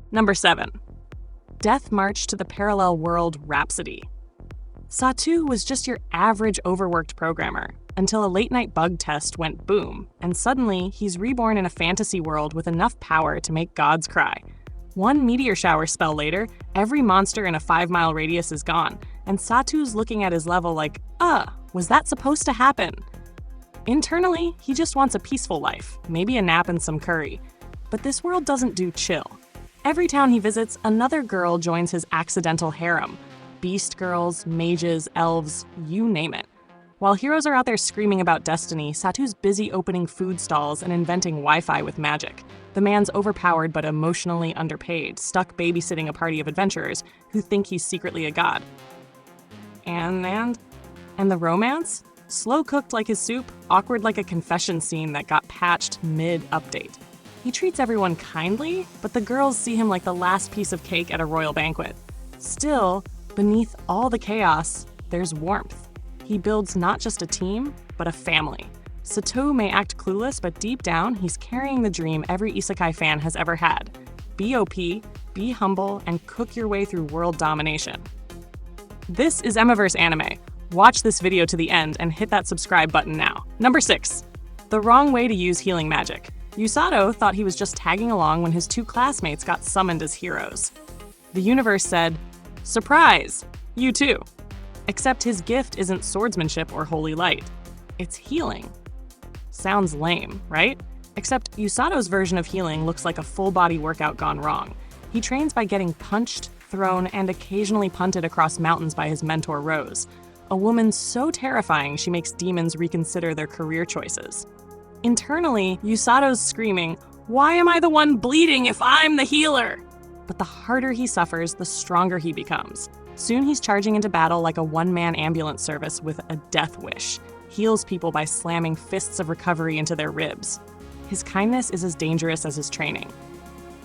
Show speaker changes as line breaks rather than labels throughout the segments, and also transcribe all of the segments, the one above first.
Number 7. Death March to the Parallel World Rhapsody. Satu was just your average overworked programmer until a late-night bug test went boom, and suddenly he's reborn in a fantasy world with enough power to make gods cry. One meteor shower spell later, every monster in a 5-mile radius is gone, and Satu's looking at his level like, was that supposed to happen? Internally, he just wants a peaceful life, maybe a nap and some curry. But this world doesn't do chill. Every town he visits, another girl joins his accidental harem. Beast girls, mages, elves, you name it. While heroes are out there screaming about destiny, Satu's busy opening food stalls and inventing Wi-Fi with magic. The man's overpowered but emotionally underpaid, stuck babysitting a party of adventurers who think he's secretly a god. And the romance? Slow-cooked like his soup, awkward like a confession scene that got patched mid-update. He treats everyone kindly, but the girls see him like the last piece of cake at a royal banquet. Still, beneath all the chaos, there's warmth. He builds not just a team, but a family. Sato may act clueless, but deep down, he's carrying the dream every Isekai fan has ever had. Be OP, be humble, and cook your way through world domination. This is Emeverse Anime. Watch this video to the end and hit that subscribe button now. Number 6. The wrong way to use healing magic. Usato thought he was just tagging along when his 2 classmates got summoned as heroes. The universe said, "Surprise! You too." Except his gift isn't swordsmanship or holy light. It's healing. Sounds lame, right? Except Usato's version of healing looks like a full-body workout gone wrong. He trains by getting punched, thrown, and occasionally punted across mountains by his mentor Rose, a woman so terrifying she makes demons reconsider their career choices. Internally, Usato's screaming, "Why am I the one bleeding if I'm the healer?" But the harder he suffers, the stronger he becomes. Soon he's charging into battle like a one-man ambulance service with a death wish. Heals people by slamming fists of recovery into their ribs. His kindness is as dangerous as his training.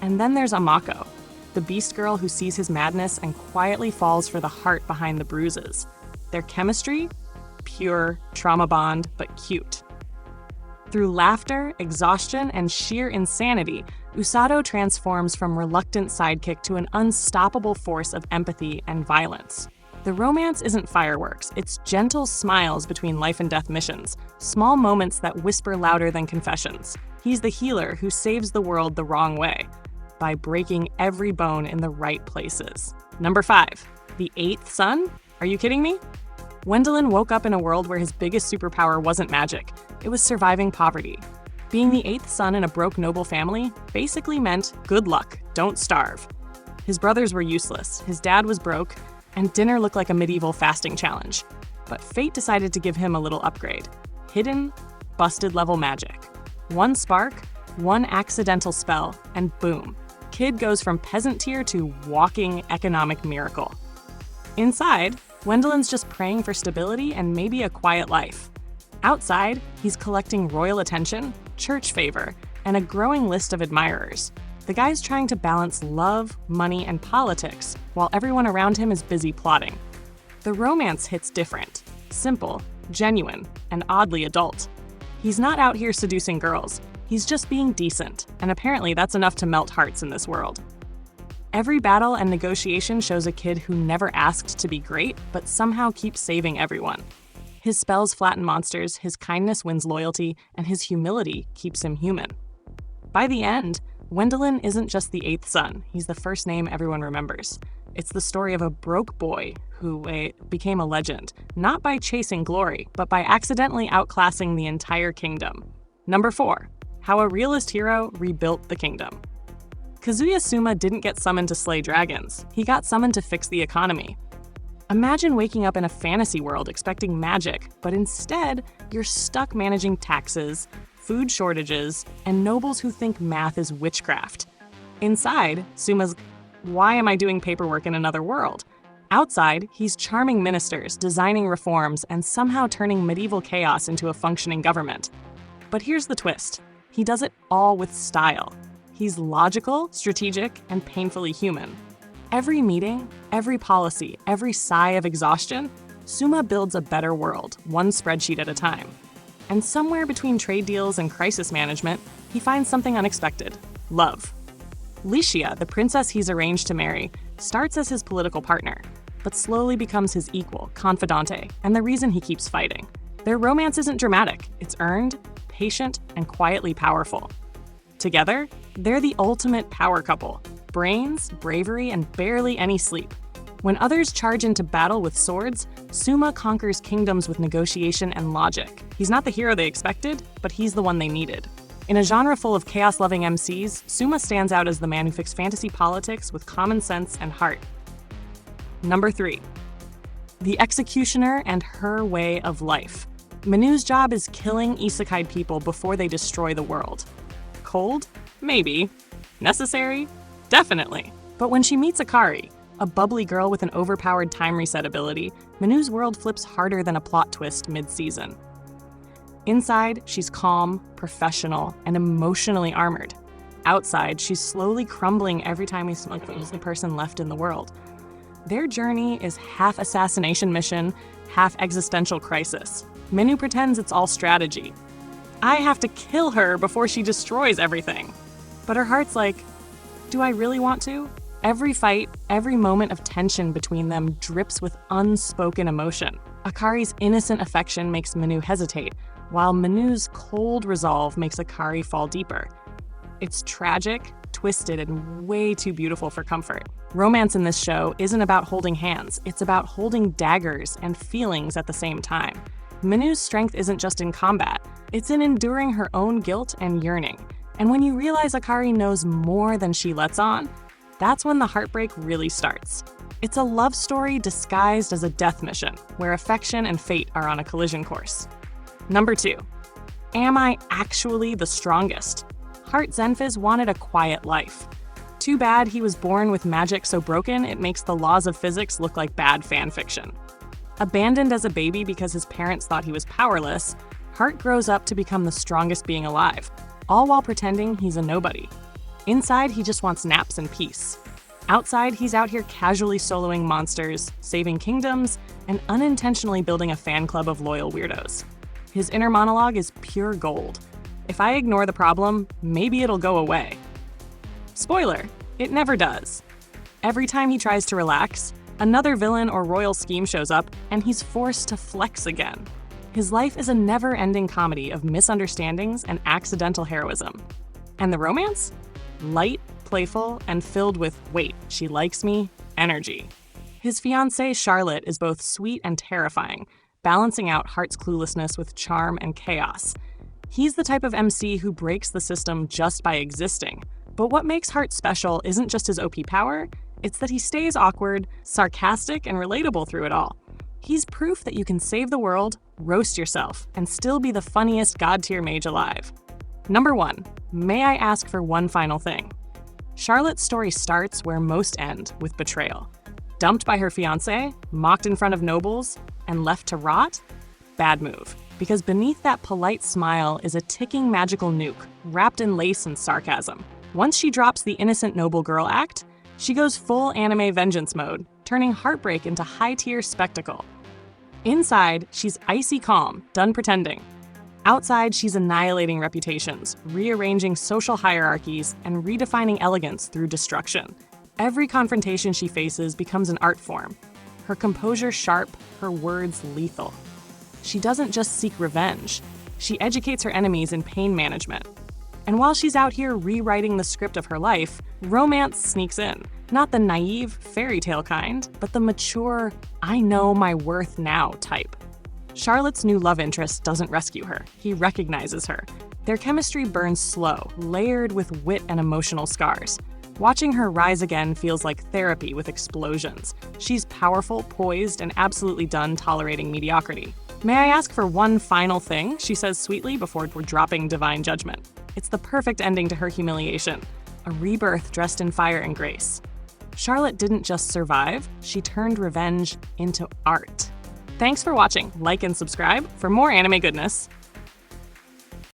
And then there's Amako, the beast girl who sees his madness and quietly falls for the heart behind the bruises. Their chemistry? Pure trauma bond, but cute. Through laughter, exhaustion, and sheer insanity, Usato transforms from reluctant sidekick to an unstoppable force of empathy and violence. The romance isn't fireworks, it's gentle smiles between life and death missions, small moments that whisper louder than confessions. He's the healer who saves the world the wrong way, by breaking every bone in the right places. Number 5. The 8th son? Are you kidding me? Wendelin woke up in a world where his biggest superpower wasn't magic, it was surviving poverty. Being the 8th son in a broke noble family basically meant good luck, don't starve. His brothers were useless, his dad was broke, and dinner looked like a medieval fasting challenge. But fate decided to give him a little upgrade. Hidden, busted level magic. One spark, one accidental spell, and boom. Kid goes from peasant tier to walking economic miracle. Inside, Wendelin's just praying for stability and maybe a quiet life. Outside, he's collecting royal attention, church favor, and a growing list of admirers. The guy's trying to balance love, money, and politics, while everyone around him is busy plotting. The romance hits different, simple, genuine, and oddly adult. He's not out here seducing girls, he's just being decent, and apparently that's enough to melt hearts in this world. Every battle and negotiation shows a kid who never asked to be great, but somehow keeps saving everyone. His spells flatten monsters, his kindness wins loyalty, and his humility keeps him human. By the end, Wendelin isn't just the 8th son, he's the first name everyone remembers. It's the story of a broke boy who became a legend, not by chasing glory, but by accidentally outclassing the entire kingdom. Number 4. How a realist hero rebuilt the kingdom. Kazuya Suma didn't get summoned to slay dragons, he got summoned to fix the economy. Imagine waking up in a fantasy world expecting magic, but instead, you're stuck managing taxes, food shortages, and nobles who think math is witchcraft. Inside, Suma's, "Why am I doing paperwork in another world?" Outside, he's charming ministers, designing reforms, and somehow turning medieval chaos into a functioning government. But here's the twist. He does it all with style. He's logical, strategic, and painfully human. Every meeting, every policy, every sigh of exhaustion, Suma builds a better world, one spreadsheet at a time. And somewhere between trade deals and crisis management, he finds something unexpected: love. Licia, the princess he's arranged to marry, starts as his political partner, but slowly becomes his equal, confidante, and the reason he keeps fighting. Their romance isn't dramatic, it's earned, patient, and quietly powerful. Together, they're the ultimate power couple. Brains, bravery, and barely any sleep. When others charge into battle with swords, Suma conquers kingdoms with negotiation and logic. He's not the hero they expected, but he's the one they needed. In a genre full of chaos-loving MCs, Suma stands out as the man who fixed fantasy politics with common sense and heart. Number 3. The Executioner and Her Way of Life. Minu's job is killing isekai people before they destroy the world. Cold? Maybe. Necessary? Definitely. But when she meets Akari, a bubbly girl with an overpowered time reset ability, Minu's world flips harder than a plot twist mid-season. Inside, she's calm, professional, and emotionally armored. Outside, she's slowly crumbling every time we smell like the person left in the world. Their journey is half assassination mission, half existential crisis. Minu pretends it's all strategy. I have to kill her before she destroys everything. But her heart's like, do I really want to? Every fight, every moment of tension between them drips with unspoken emotion. Akari's innocent affection makes Minu hesitate, while Minu's cold resolve makes Akari fall deeper. It's tragic, twisted, and way too beautiful for comfort. Romance in this show isn't about holding hands, it's about holding daggers and feelings at the same time. Minu's strength isn't just in combat, it's in enduring her own guilt and yearning. And when you realize Akari knows more than she lets on, that's when the heartbreak really starts. It's a love story disguised as a death mission, where affection and fate are on a collision course. Number 2. Am I actually the strongest? Heart Zenfis wanted a quiet life. Too bad he was born with magic so broken it makes the laws of physics look like bad fan fiction. Abandoned as a baby because his parents thought he was powerless, Heart grows up to become the strongest being alive, all while pretending he's a nobody. Inside, he just wants naps and peace. Outside, he's out here casually soloing monsters, saving kingdoms, and unintentionally building a fan club of loyal weirdos. His inner monologue is pure gold. If I ignore the problem, maybe it'll go away. Spoiler, it never does. Every time he tries to relax, another villain or royal scheme shows up, and he's forced to flex again. His life is a never-ending comedy of misunderstandings and accidental heroism. And the romance? Light, playful, and filled with, wait, she likes me, energy. His fiancée, Charlotte, is both sweet and terrifying, balancing out Heart's cluelessness with charm and chaos. He's the type of MC who breaks the system just by existing. But what makes Heart special isn't just his OP power, it's that he stays awkward, sarcastic, and relatable through it all. He's proof that you can save the world, roast yourself, and still be the funniest god-tier mage alive. Number 1, may I ask for one final thing? Charlotte's story starts where most end, with betrayal. Dumped by her fiancé, mocked in front of nobles, and left to rot? Bad move. Because beneath that polite smile is a ticking magical nuke, wrapped in lace and sarcasm. Once she drops the innocent noble girl act, she goes full anime vengeance mode, turning heartbreak into high-tier spectacle. Inside, she's icy calm, done pretending. Outside, she's annihilating reputations, rearranging social hierarchies, and redefining elegance through destruction. Every confrontation she faces becomes an art form. Her composure sharp, her words lethal. She doesn't just seek revenge, she educates her enemies in pain management. And while she's out here rewriting the script of her life, romance sneaks in. Not the naive, fairy tale kind, but the mature, I know my worth now type. Charlotte's new love interest doesn't rescue her, he recognizes her. Their chemistry burns slow, layered with wit and emotional scars. Watching her rise again feels like therapy with explosions. She's powerful, poised, and absolutely done tolerating mediocrity. May I ask for one final thing, she says sweetly before we're dropping divine judgment. It's the perfect ending to her humiliation, a rebirth dressed in fire and grace. Charlotte didn't just survive, she turned revenge into art. Thanks for watching. Like and subscribe for more anime goodness.